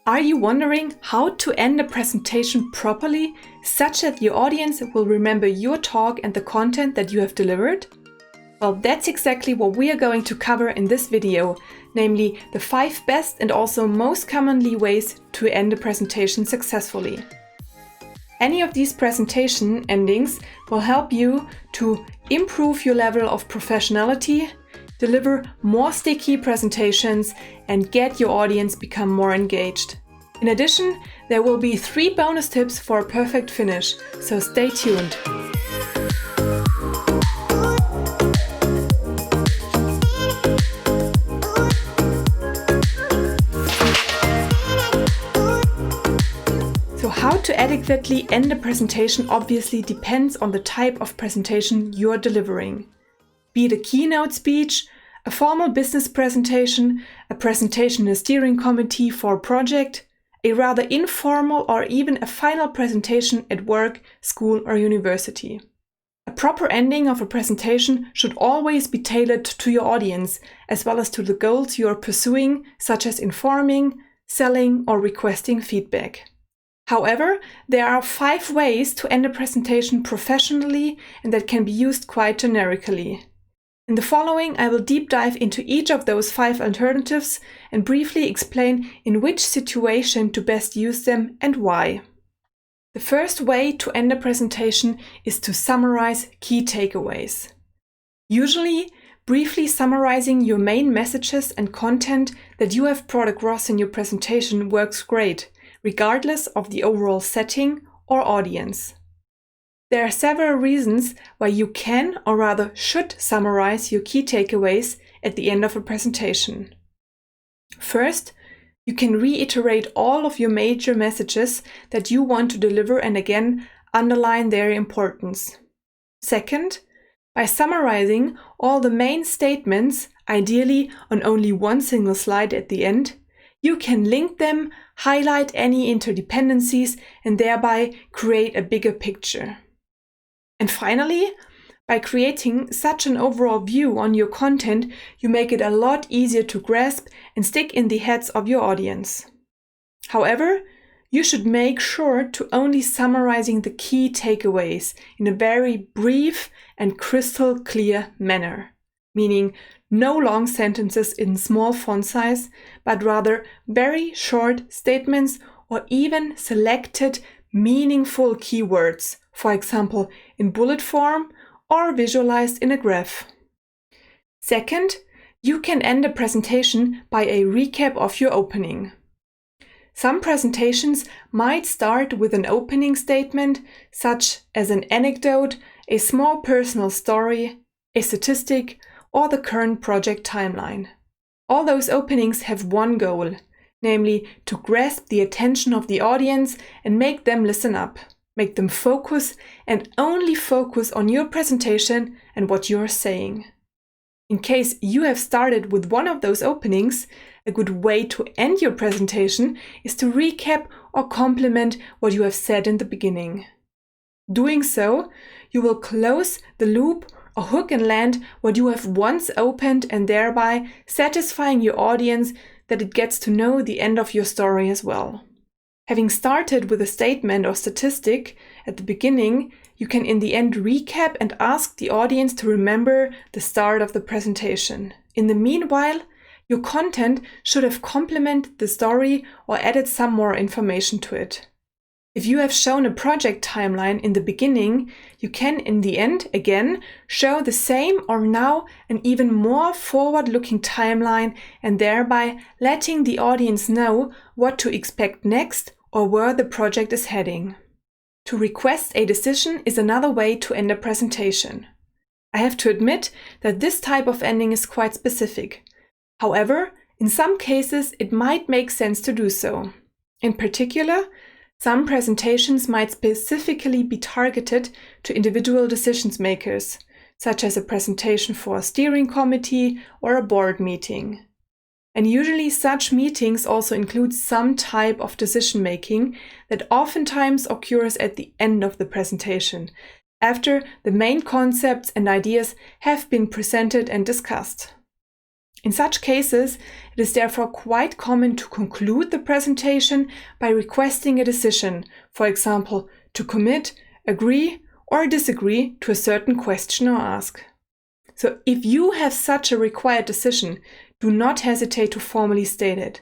Are you wondering how to end a presentation properly, such that your audience will remember your talk and the content that you have delivered? Well, that's exactly what we are going to cover in this video, namely the 5 best and also most commonly ways to end a presentation successfully. Any of these presentation endings will help you to improve your level of professionality, deliver more sticky presentations, and get your audience become more engaged. In addition, there will be 3 bonus tips for a perfect finish, so stay tuned. So how to adequately end a presentation obviously depends on the type of presentation you're delivering. Be it a keynote speech, a formal business presentation, a presentation in a steering committee for a project, a rather informal or even a final presentation at work, school or university. A proper ending of a presentation should always be tailored to your audience, as well as to the goals you are pursuing, such as informing, selling or requesting feedback. However, there are 5 ways to end a presentation professionally and that can be used quite generically. In the following, I will deep dive into each of those 5 alternatives and briefly explain in which situation to best use them and why. The first way to end a presentation is to summarize key takeaways. Usually, briefly summarizing your main messages and content that you have brought across in your presentation works great, regardless of the overall setting or audience. There are several reasons why you can, or rather should, summarize your key takeaways at the end of a presentation. First, you can reiterate all of your major messages that you want to deliver and again underline their importance. Second, by summarizing all the main statements, ideally on only one single slide at the end, you can link them, highlight any interdependencies, and thereby create a bigger picture. And finally, by creating such an overall view on your content, you make it a lot easier to grasp and stick in the heads of your audience. However, you should make sure to only summarizing the key takeaways in a very brief and crystal clear manner, meaning no long sentences in small font size, but rather very short statements or even selected meaningful keywords, for example, in bullet form or visualized in a graph. Second, you can end a presentation by a recap of your opening. Some presentations might start with an opening statement, such as an anecdote, a small personal story, a statistic, or the current project timeline. All those openings have one goal, namely to grasp the attention of the audience and make them listen up, make them focus and only focus on your presentation and what you're saying. In case you have started with one of those openings, a good way to end your presentation is to recap or complement what you have said in the beginning. Doing so, you will close the loop or hook and land what you have once opened and thereby satisfying your audience that it gets to know the end of your story as well. Having started with a statement or statistic at the beginning, you can in the end recap and ask the audience to remember the start of the presentation. In the meanwhile, your content should have complemented the story or added some more information to it. If you have shown a project timeline in the beginning, you can in the end again show the same or now an even more forward-looking timeline and thereby letting the audience know what to expect next or where the project is heading. To request a decision is another way to end a presentation. I have to admit that this type of ending is quite specific. However, in some cases it might make sense to do so. In particular, some presentations might specifically be targeted to individual decision makers, such as a presentation for a steering committee or a board meeting. And usually such meetings also include some type of decision making that oftentimes occurs at the end of the presentation, after the main concepts and ideas have been presented and discussed. In such cases, it is therefore quite common to conclude the presentation by requesting a decision, for example, to commit, agree, or disagree to a certain question or ask. So if you have such a required decision, do not hesitate to formally state it.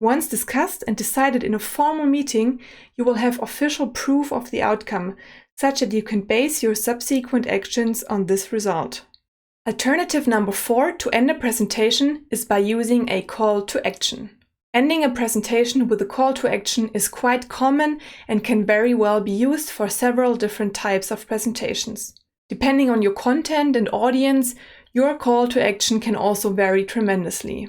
Once discussed and decided in a formal meeting, you will have official proof of the outcome, such that you can base your subsequent actions on this result. Alternative number 4 to end a presentation is by using a call to action. Ending a presentation with a call to action is quite common and can very well be used for several different types of presentations. Depending on your content and audience, your call to action can also vary tremendously.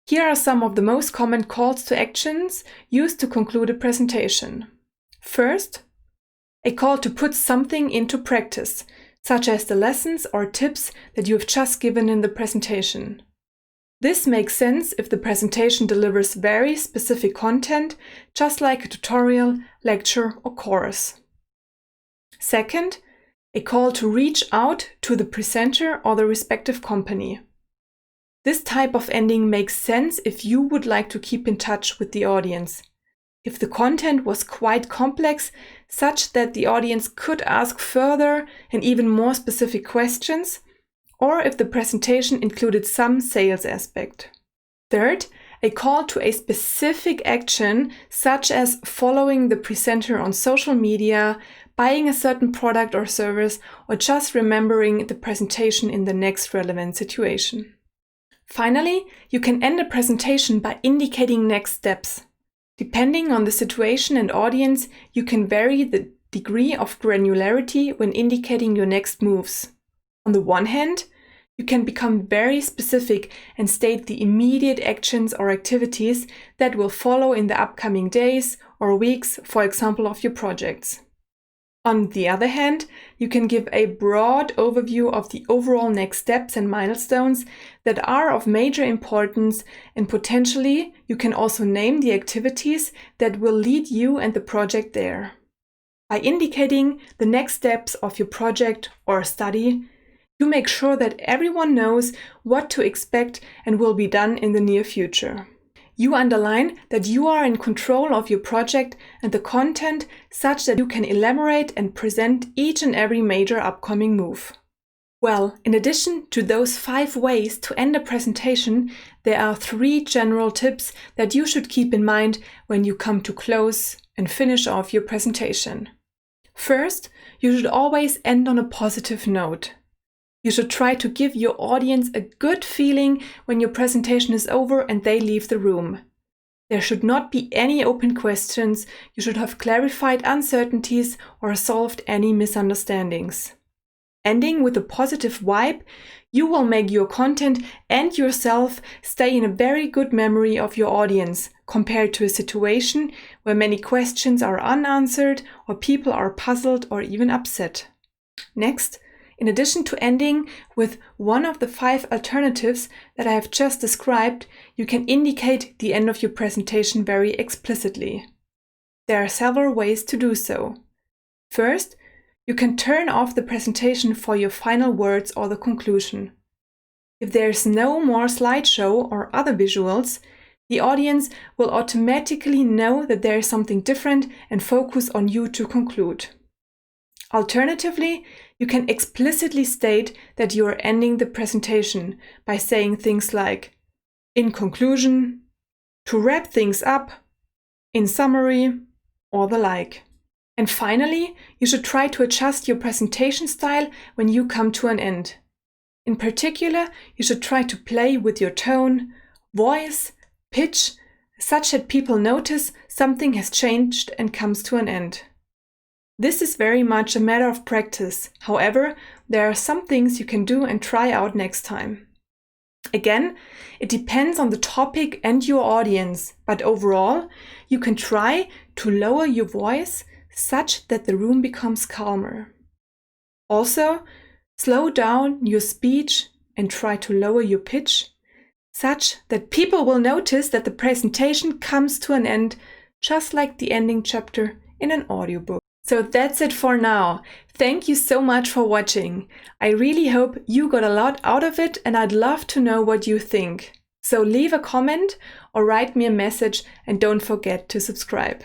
Here are some of the most common calls to actions used to conclude a presentation. First, a call to put something into practice, such as the lessons or tips that you have just given in the presentation. This makes sense if the presentation delivers very specific content, just like a tutorial, lecture, or course. Second, a call to reach out to the presenter or the respective company. This type of ending makes sense if you would like to keep in touch with the audience. If the content was quite complex, such that the audience could ask further and even more specific questions, or if the presentation included some sales aspect. Third, a call to a specific action, such as following the presenter on social media, buying a certain product or service, or just remembering the presentation in the next relevant situation. Finally, you can end a presentation by indicating next steps. Depending on the situation and audience, you can vary the degree of granularity when indicating your next moves. On the one hand, you can become very specific and state the immediate actions or activities that will follow in the upcoming days or weeks, for example, of your projects. On the other hand, you can give a broad overview of the overall next steps and milestones that are of major importance, and potentially you can also name the activities that will lead you and the project there. By indicating the next steps of your project or study, you make sure that everyone knows what to expect and will be done in the near future. You underline that you are in control of your project and the content, such that you can elaborate and present each and every major upcoming move. Well, in addition to those 5 ways to end a presentation, there are 3 general tips that you should keep in mind when you come to close and finish off your presentation. First, you should always end on a positive note. You should try to give your audience a good feeling when your presentation is over and they leave the room. There should not be any open questions. You should have clarified uncertainties or solved any misunderstandings. Ending with a positive vibe, you will make your content and yourself stay in a very good memory of your audience, compared to a situation where many questions are unanswered or people are puzzled or even upset. Next, in addition to ending with one of the 5 alternatives that I have just described, you can indicate the end of your presentation very explicitly. There are several ways to do so. First, you can turn off the presentation for your final words or the conclusion. If there is no more slideshow or other visuals, the audience will automatically know that there is something different and focus on you to conclude. Alternatively, you can explicitly state that you are ending the presentation by saying things like, in conclusion, to wrap things up, in summary, or the like. And finally, you should try to adjust your presentation style when you come to an end. In particular, you should try to play with your tone, voice, pitch, such that people notice something has changed and comes to an end. This is very much a matter of practice. However, there are some things you can do and try out next time. Again, it depends on the topic and your audience, but overall, you can try to lower your voice such that the room becomes calmer. Also, slow down your speech and try to lower your pitch such that people will notice that the presentation comes to an end, just like the ending chapter in an audiobook. So that's it for now. Thank you so much for watching. I really hope you got a lot out of it, and I'd love to know what you think. So leave a comment or write me a message, and don't forget to subscribe.